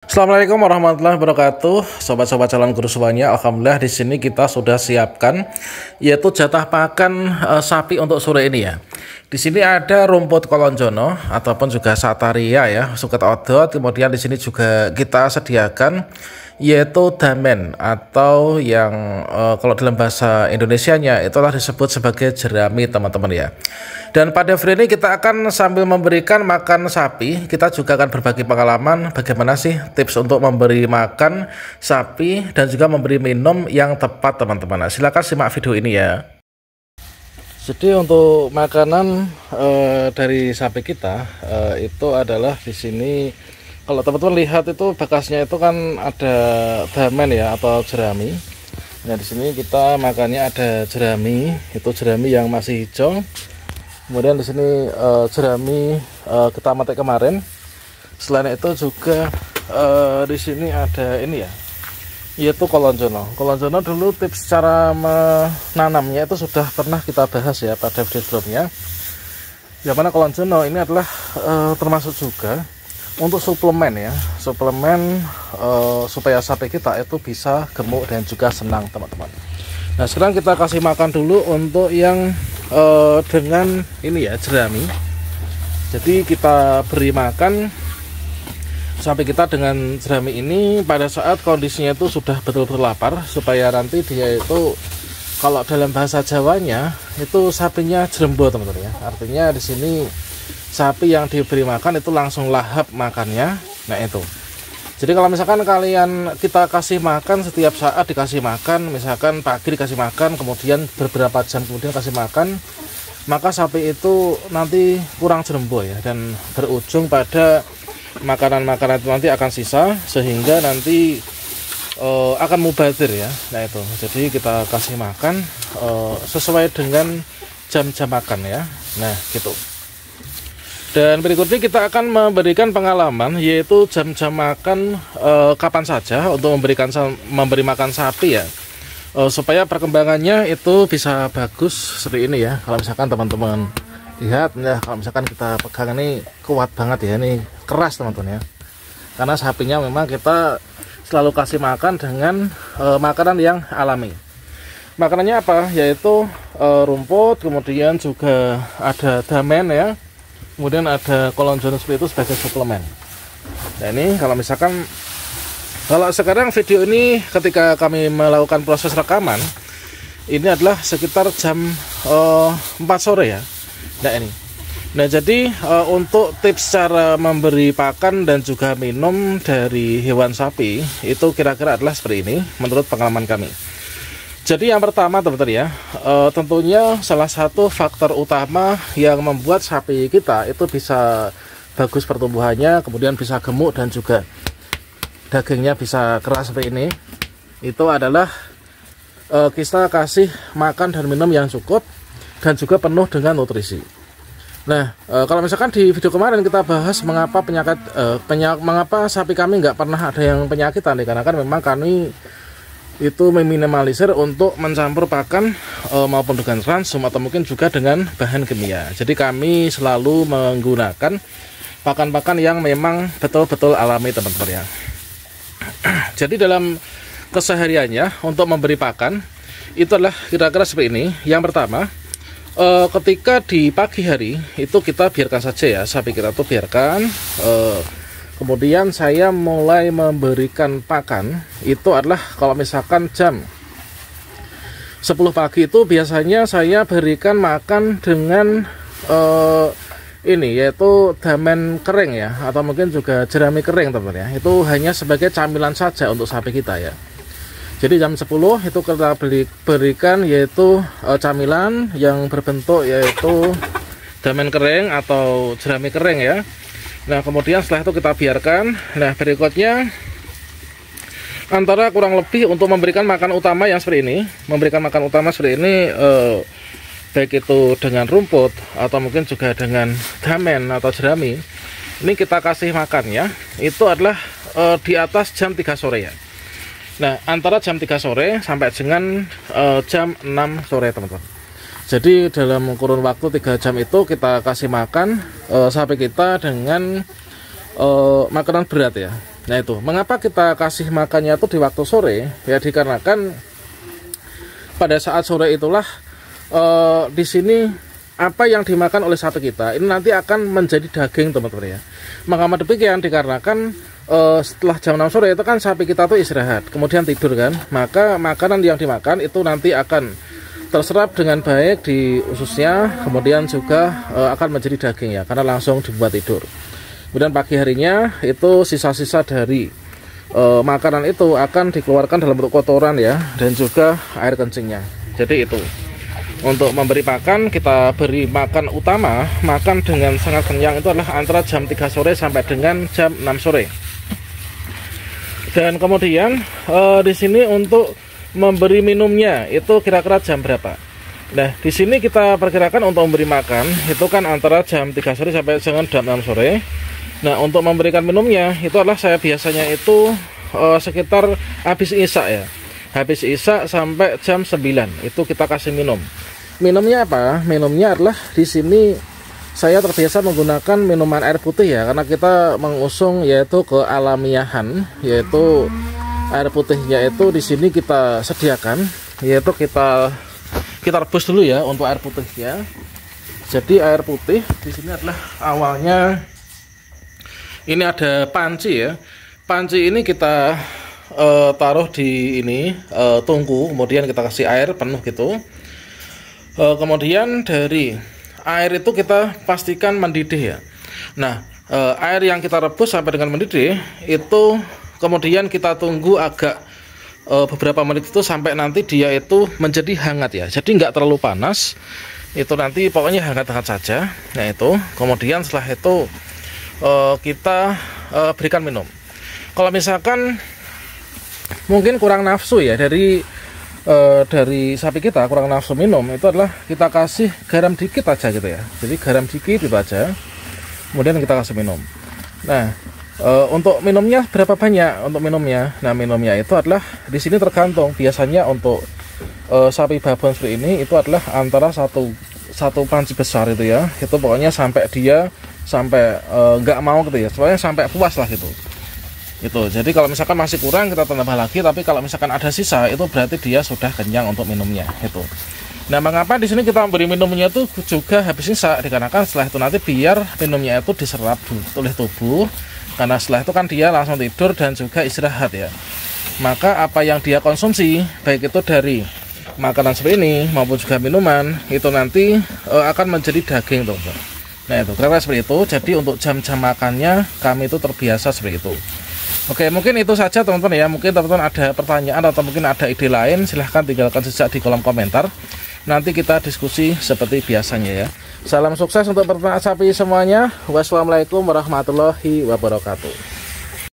Assalamualaikum warahmatullahi wabarakatuh, sobat-sobat calon guru semuanya. Alhamdulillah di sini kita sudah siapkan yaitu jatah pakan sapi untuk sore ini ya. Di sini ada rumput kolonjono ataupun juga sataria ya, suket odot. Kemudian di sini juga kita sediakan yaitu damen atau yang kalau dalam bahasa Indonesianya itulah disebut sebagai jerami teman-teman ya. Dan pada video ini kita akan sambil memberikan makan sapi, kita juga akan berbagi pengalaman bagaimana sih tips untuk memberi makan sapi dan juga memberi minum yang tepat teman-teman. Nah, silakan simak video ini ya. Jadi untuk makanan dari sapi kita itu adalah di sini, kalau teman-teman lihat itu bekasnya itu kan ada damen ya atau jerami. Nah di sini kita makannya ada jerami, itu jerami yang masih hijau. Kemudian di sini jerami kita metik kemarin. Selain itu juga di sini ada ini ya, yaitu kolonjono. Kolonjono dulu tips cara menanamnya itu sudah pernah kita bahas ya pada video sebelumnya. Yang mana kolonjono ini adalah termasuk juga untuk suplemen ya, suplemen supaya sapi kita itu bisa gemuk dan juga senang teman-teman. Nah sekarang kita kasih makan dulu untuk yang dengan ini ya, jerami. Jadi kita beri makan sapi kita dengan jerami ini pada saat kondisinya itu sudah betul-betul lapar, supaya nanti dia itu, kalau dalam bahasa Jawanya itu sapinya jerembo teman-teman ya. Artinya di sini sapi yang diberi makan itu langsung lahap makannya. Nah itu. Jadi kalau misalkan kita kasih makan setiap saat dikasih makan, misalkan pagi dikasih makan, kemudian beberapa jam kemudian kasih makan, maka sapi itu nanti kurang jerembo ya, dan berujung pada makanan-makanan itu nanti akan sisa, sehingga nanti akan mubazir ya. Nah itu, jadi kita kasih makan sesuai dengan jam-jam makan ya. Nah gitu. Dan berikutnya kita akan memberikan pengalaman, yaitu jam-jam makan kapan saja untuk memberi makan sapi ya, supaya perkembangannya itu bisa bagus seperti ini ya. Kalau misalkan teman-teman lihat ya, kalau misalkan kita pegang ini kuat banget ya, ini keras teman-teman ya, karena sapinya memang kita selalu kasih makan dengan makanan yang alami. Makanannya apa? Yaitu rumput, kemudian juga ada damen ya, kemudian ada kolonjono seperti itu sebagai suplemen. Nah ini kalau misalkan, kalau sekarang video ini ketika kami melakukan proses rekaman, ini adalah sekitar jam 4 sore ya. Nah ini. Nah jadi untuk tips cara memberi pakan dan juga minum dari hewan sapi itu kira-kira adalah seperti ini menurut pengalaman kami. Jadi yang pertama teman-teman ya, tentunya salah satu faktor utama yang membuat sapi kita itu bisa bagus pertumbuhannya, kemudian bisa gemuk dan juga dagingnya bisa keras seperti ini, itu adalah kita kasih makan dan minum yang cukup dan juga penuh dengan nutrisi. Nah kalau misalkan di video kemarin kita bahas mengapa mengapa sapi kami nggak pernah ada yang penyakitan, dikarenakan memang kami itu meminimalisir untuk mencampur pakan maupun dengan ransum atau mungkin juga dengan bahan kimia. Jadi kami selalu menggunakan pakan-pakan yang memang betul-betul alami teman-teman ya. Jadi dalam kesehariannya untuk memberi pakan itu adalah kira-kira seperti ini. Yang pertama, ketika di pagi hari itu kita biarkan saja ya, sapi kita tuh biarkan. Kemudian saya mulai memberikan pakan itu adalah kalau misalkan jam 10 pagi itu biasanya saya berikan makan dengan ini yaitu damen kering ya, atau mungkin juga jerami kering teman-teman ya. Itu hanya sebagai camilan saja untuk sapi kita ya. Jadi jam 10 itu kita berikan yaitu camilan yang berbentuk yaitu damen kering atau jerami kering ya. Nah kemudian setelah itu kita biarkan. Nah berikutnya antara kurang lebih untuk memberikan makan utama yang seperti ini, memberikan makan utama seperti ini, baik itu dengan rumput atau mungkin juga dengan damen atau jerami, ini kita kasih makan ya, itu adalah di atas jam 3 sore ya. Nah antara jam 3 sore sampai dengan jam 6 sore teman-teman. Jadi dalam kurun waktu 3 jam itu kita kasih makan sapi kita dengan makanan berat ya. Nah itu, mengapa kita kasih makannya itu di waktu sore? Ya dikarenakan pada saat sore itulah di sini apa yang dimakan oleh sapi kita ini nanti akan menjadi daging, teman-teman ya. Mengapa demikian? Dikarenakan setelah jam 6 sore itu kan sapi kita tuh istirahat, kemudian tidur kan, maka makanan yang dimakan itu nanti akan terserap dengan baik di ususnya, kemudian juga akan menjadi daging ya, karena langsung dibuat tidur. Kemudian pagi harinya itu sisa-sisa dari makanan itu akan dikeluarkan dalam bentuk kotoran ya, dan juga air kencingnya. Jadi itu untuk memberi makan, kita beri makan utama, makan dengan sangat kenyang itu adalah antara jam 3 sore sampai dengan jam 6 sore. Dan kemudian di sini untuk memberi minumnya itu kira-kira jam berapa? Nah, di sini kita perkirakan untuk memberi makan itu kan antara jam 3 sore sampai dengan jam 6 sore. Nah, untuk memberikan minumnya itu adalah saya biasanya itu sekitar habis isya ya. Habis isya sampai jam 9 itu kita kasih minum. Minumnya apa? Minumnya adalah di sini saya terbiasa menggunakan minuman air putih ya, karena kita mengusung yaitu kealamiahan, yaitu air putihnya itu di sini kita sediakan, yaitu kita rebus dulu ya untuk air putihnya. Jadi air putih di sini adalah awalnya ini ada panci ya. Panci ini kita taruh di ini tungku, kemudian kita kasih air penuh gitu. Kemudian dari air itu kita pastikan mendidih ya. Nah, air yang kita rebus sampai dengan mendidih itu kemudian kita tunggu agak beberapa menit itu sampai nanti dia itu menjadi hangat ya. Jadi nggak terlalu panas. Itu nanti pokoknya hangat-hangat saja. Nah itu, kemudian setelah itu kita berikan minum. Kalau misalkan mungkin kurang nafsu ya dari sapi kita, kurang nafsu minum, itu adalah kita kasih garam dikit aja gitu ya. Jadi garam dikit itu aja, kemudian kita kasih minum. Nah, untuk minumnya berapa banyak untuk minumnya? Nah, minumnya itu adalah di sini tergantung. Biasanya untuk sapi babon seperti ini itu adalah antara satu panci besar itu ya. Itu pokoknya sampai dia nggak mau gitu ya. Soalnya sampai puas lah gitu. Itu. Jadi kalau misalkan masih kurang kita tambah lagi, tapi kalau misalkan ada sisa itu berarti dia sudah kenyang untuk minumnya itu. Nah, mengapa di sini kita memberi minumnya itu juga habis sisa? Dikarenakan setelah itu nanti biar minumnya itu diserap oleh tubuh. Karena setelah itu kan dia langsung tidur dan juga istirahat ya. Maka apa yang dia konsumsi, baik itu dari makanan seperti ini maupun juga minuman, itu nanti akan menjadi daging, teman-teman. Nah itu kira-kira seperti itu. Jadi untuk jam-jam makannya kami itu terbiasa seperti itu. Oke, mungkin itu saja teman-teman ya. Mungkin teman-teman ada pertanyaan atau mungkin ada ide lain, silahkan tinggalkan sejak di kolom komentar. Nanti kita diskusi seperti biasanya ya. Salam sukses untuk peternak sapi semuanya. Wassalamualaikum warahmatullahi wabarakatuh.